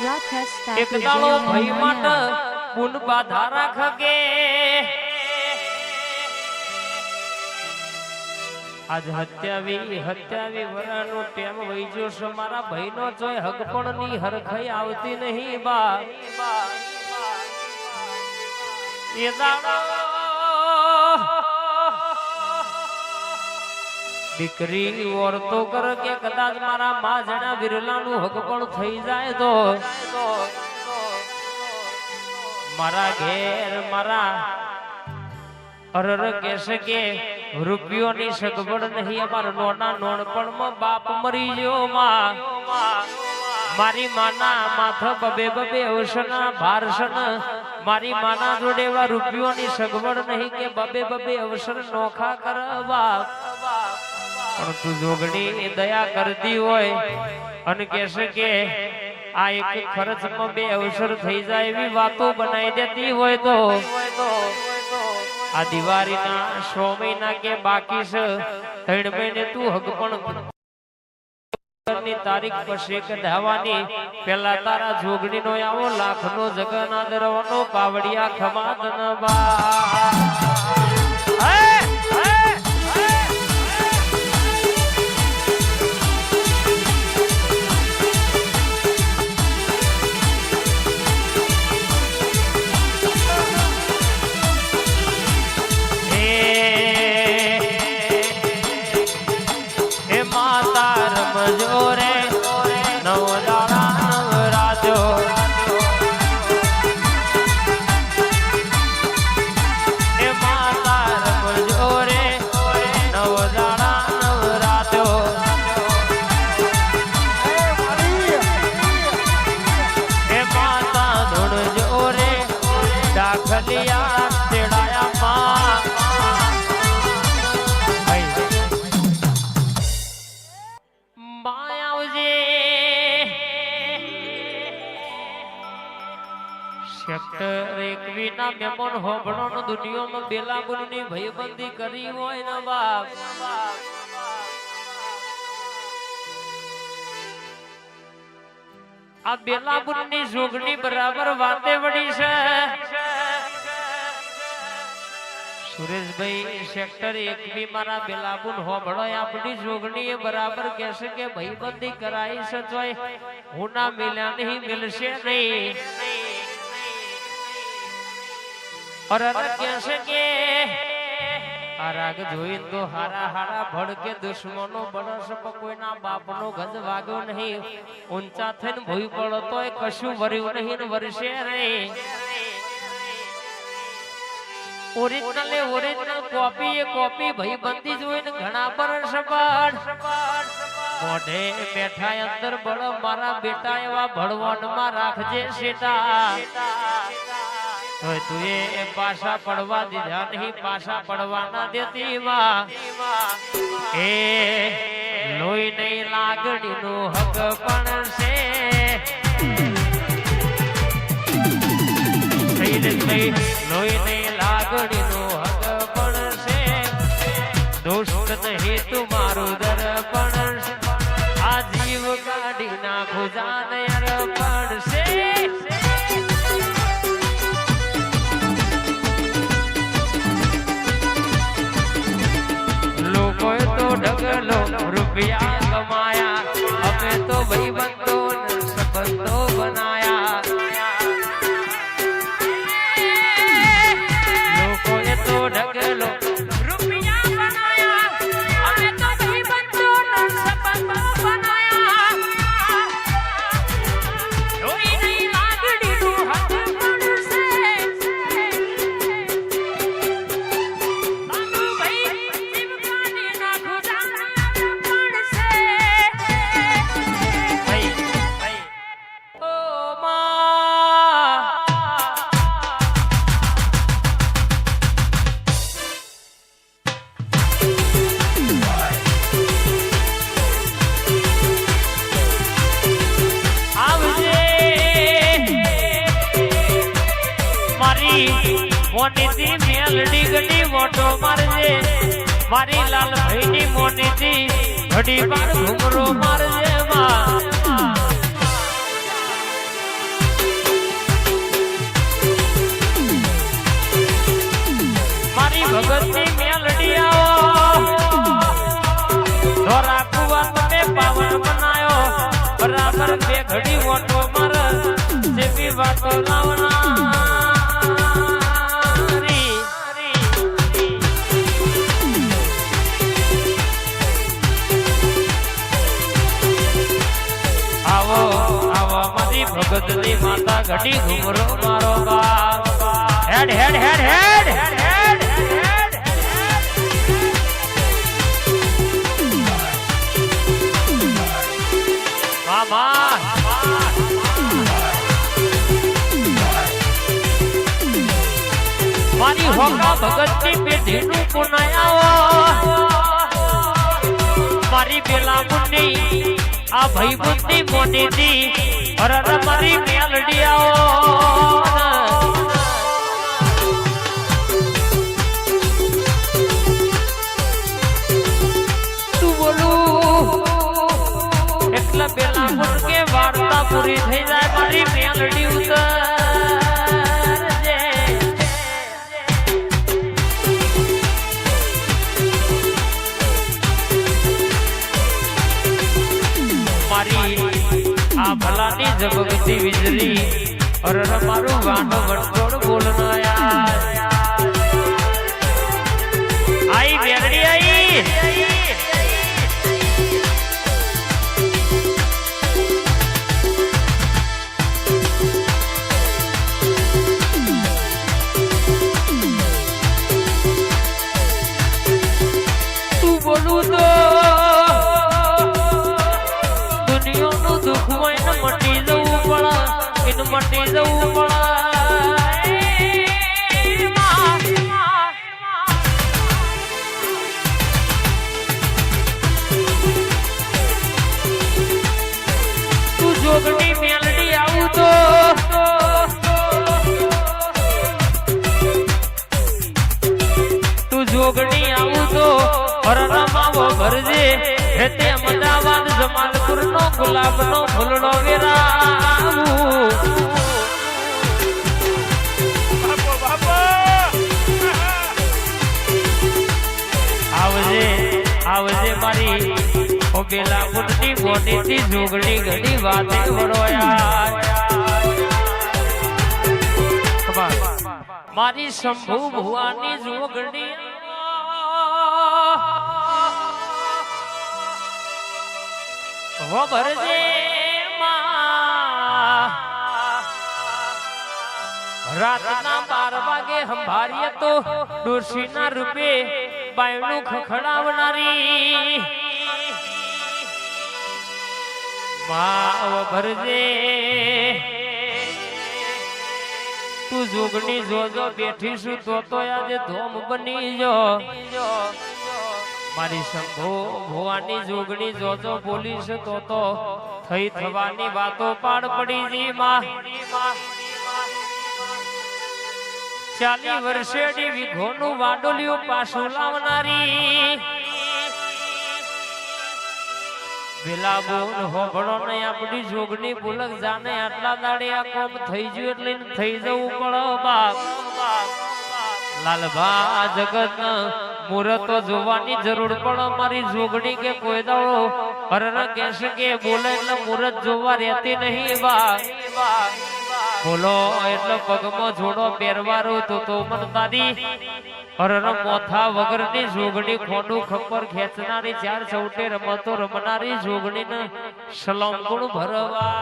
એક દાડો ભઈ માટે પુન બાધા રાખગે આજ હત્યાવી વરાનો ટેમ વઈજો છે મારા ભાઈનો જોઈ હક પણ ની હરખઈ આવતી નહીં બા એ દાડો દીકરી ઓરતો કર કે કદાચ મારા મા જણા વિરલાનું હક પણ થઈ જાય તો મારા ઘેર મારા અરર કેસે કે રૂપિયોની સગવડ નહીં અમાર નોના નોણપણમાં બાપ મરી ગયો માં મારી માના માથા બબે અવસના ભારસન મારી માના જોડે એવા રૂપિયોની સગવડ નહીં કે બબે અવસર નોખા કરવા પણ તું જોગણી દયા કરતી હોય અને કહેશે કે આ એક ખર્ચમાં બે અવસર થઈ જાય એવી વાતો બનાવી દેતી હોય તો આ દિવાળીના 6 મહિના કે બાકી છે 3 મહિને તું હક પણ ની તારીખ પછી કઢાવાની પેલા તારા જોગણી નો આવો લાખનો જગના દરવાનો પાવડિયા ખમાદન બા સેક્ટર 21 ના મેમન હોબળોનો દુનિયામાં બેલાબુરની ભયબંધી કરી હોય ને બાપ આ બેલાબુરની જોગણી બરાબર વાતે વળી છે સુરેશભાઈ સેક્ટર 21 મારા બેલાબુન હોબળો આપણી જોગણી એ બરાબર કહેશે કે ભયબંધી કરાઈ છે જોય હું ના મિલ્યા નહીં મિલશે નહીં और कैसे के राग જોઈન તો હારા ભડકે દુશ્મનો બળસ કોઈ ના બાપનો ગજ વાગ્યો નહીં ઊંચા થઈને ભૂઈ પડો તોય કશું વર્યું નહીં ને વર્ષે નહીં ઓરિજિનલ કોપી ભાઈ બંધી જોઈને ઘણા બરસ બાદ મોઢે બેઠા અંદર બળ મારા બેટા એવા ભળવણ માં રાખજે સેટા તું એ પાછા પડવા દીધા નહીં પાછા પડવા ના દેતી માં એ લોહી નહીં લાગણી નું હક પણ છે લોહી નહીં લાગણી નું હક પણ છે દોસ્ત નહીં તું મારું દર્પણ છે આ જીવ કાઢી નાખું જાન અર્પણ છે ઢગલો રૂપિયા કમાયા અમે તો ભાઈબંધો સંબંધો બનાયા લોકોએ તો ઢગલો રૂપિયા બનાયા અમે તો ભાઈબંધો સંબંધો બનાયા લોહી નહીં લાગણી નું હક મોનીથી મેલડી ગડી મોટો મારજે મારી લાલ ભાઈ ની મોનીથી ઘડી બાર ઘુમરો મારજે માં ઘડી ઓટો માર જેવી વાતો લાવનારી આવો આવો મારી ભગતની માતા ઘડી ઘુમરો મારો બાપ હેડ હેડ હેડ હેડ હેડ હેડ મારી હોકા ભગતની પેઢીનું પુનાયાઓ મારી પેલા મુન્ની આ ભાઈ બુદ્ધિ મોનીથી અરર મારી મેલડી આવો તું બોલું એટલે પેલા મુર્ગે વાર્તા પૂરી થઈ જાય મારી મેલડી ઉતરજે મારી આ ભલાની જબગતી વીજળી અરર મારું વાંઢો વટોડ બોલનાયા આઈ મેલડી આઈ બોલું તો દુનિયાનું દુઃખ હોય ને મટી જવું પડે એને મટી જવું પડે તું જોગણી મેલડી આવું તો તું જોગણી આવું તો પરણમાવો ભરજે તે અમદાવાદ જમાલપુર નો ગુલાબ નો ફૂલડો વેરાવું આવજે આવજે મારી ઓ બેલા પુટની મોનીથી જોગણી ઘણી વાતે વરોયા મારી શંભુ ભુવાની જોગણી ભરજે રાતના 12 વાગે સંભાળીએ તો ડોશીના રૂપે બાયણું ખખડાવનારી માવ ભરજે તું જોગણી જોજો બેઠીશું તો આજે ધોમ બની જો મારી શંભો ભુવાની જોગણી જોજો પોલીસ તો થઈ થવાની વાતો પાડ પડી જી માં 40 વર્ષેડી વિઘોનું વાડોલિયું પાછું લાવનારી વેલા બોલ હોબળો ને આપણી જોગણી પુલક જાને આટલા દાડે આ કોમ થઈ ગયું એટલે થઈ જવું પડે બાપ લાલભા જગત મુરતો જોવાની જરૂર પડે મારી જોગણી કે કોઈ દાડો અરર કેશ કે બોલે એટલે મુરત જોવા રહેતી નહીં બા બોલો એટલે પગમાં જોડો પહેરવારો તો મન તારી અરર મોથા વગરની જોગણી ખોડું ખપ્પર ખેંચનારી 4 ચૌટે રમતો રમનારી જોગણીને સલામ ગુણ ભરવા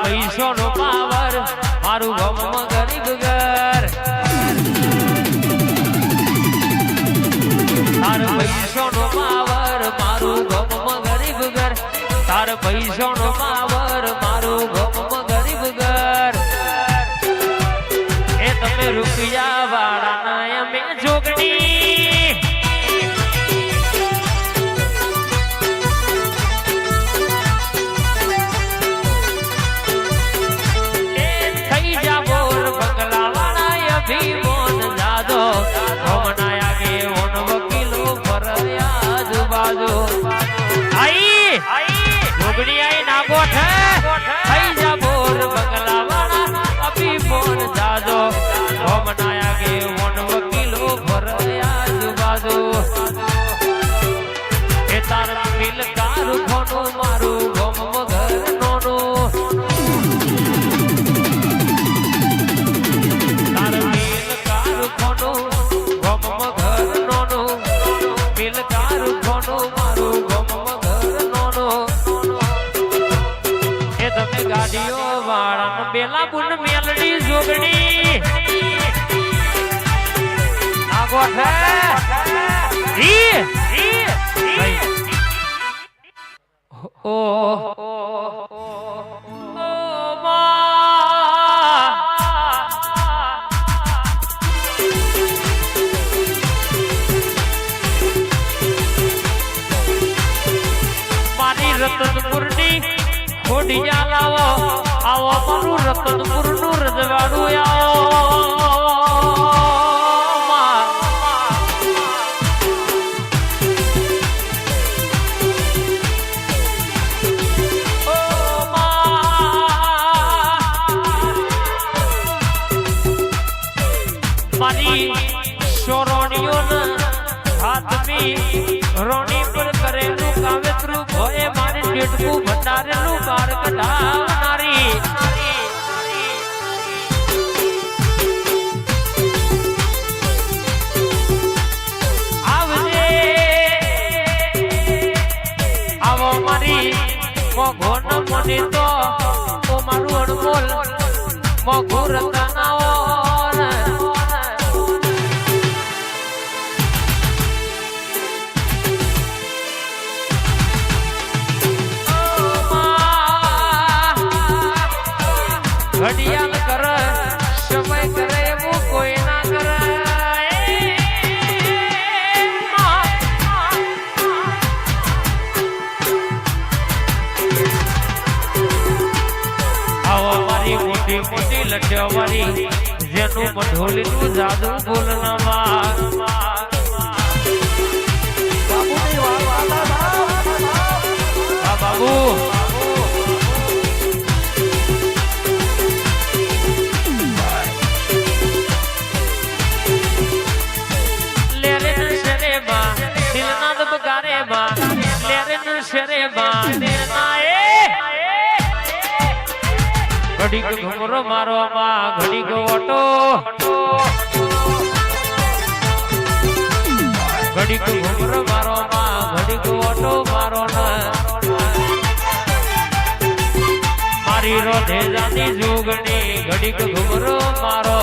પૈસો પાવર મારું ગમ ગરીબ ઘર તાર પૈસો નો પાવર મારું ગમ ગરીબ ઘર તાર પૈસો નો પાવર મારું ગમ ગરીબ ઘર એ તમે રૂપિયા વાળા અમે જોગણી મોન જાદો મનાયા કે ઓન વકીલો નોનું મારું ગમ ઘર નોનું એ તમે ગાડીઓ વાળા બેલા બુન મેલડી જોગણી આગો છે ઓ રતનપુરની ખોડિયા લાવો આવો મારું રતનપુર નું રજવાડું મારી સોરણીઓ હાથમી રોણી પર કરેલું કાવેતરું ભોએ મારી પેટકું ભંડારેલું બાર કઢાવનારી આવજે આવો મારી મોઘો ન મની તો મારું અણમોલ મોઘું રતનાઓ ઘડિયાળ કર સમય કરે એવું કોઈ ના કરે આવો મારી મોટી મોટી લટ્યો મારી જેનું મઢોલી નું જાદુ બોલનામાં બાબુ ઘડીક ઘુમરો મારો માં ઘડીક ઓટો ઘડીક ઘુમરો મારો માં ઘડીક ઓટો મારો મારી રોધે જાની જોગણી ઘડીક ઘુમરો મારો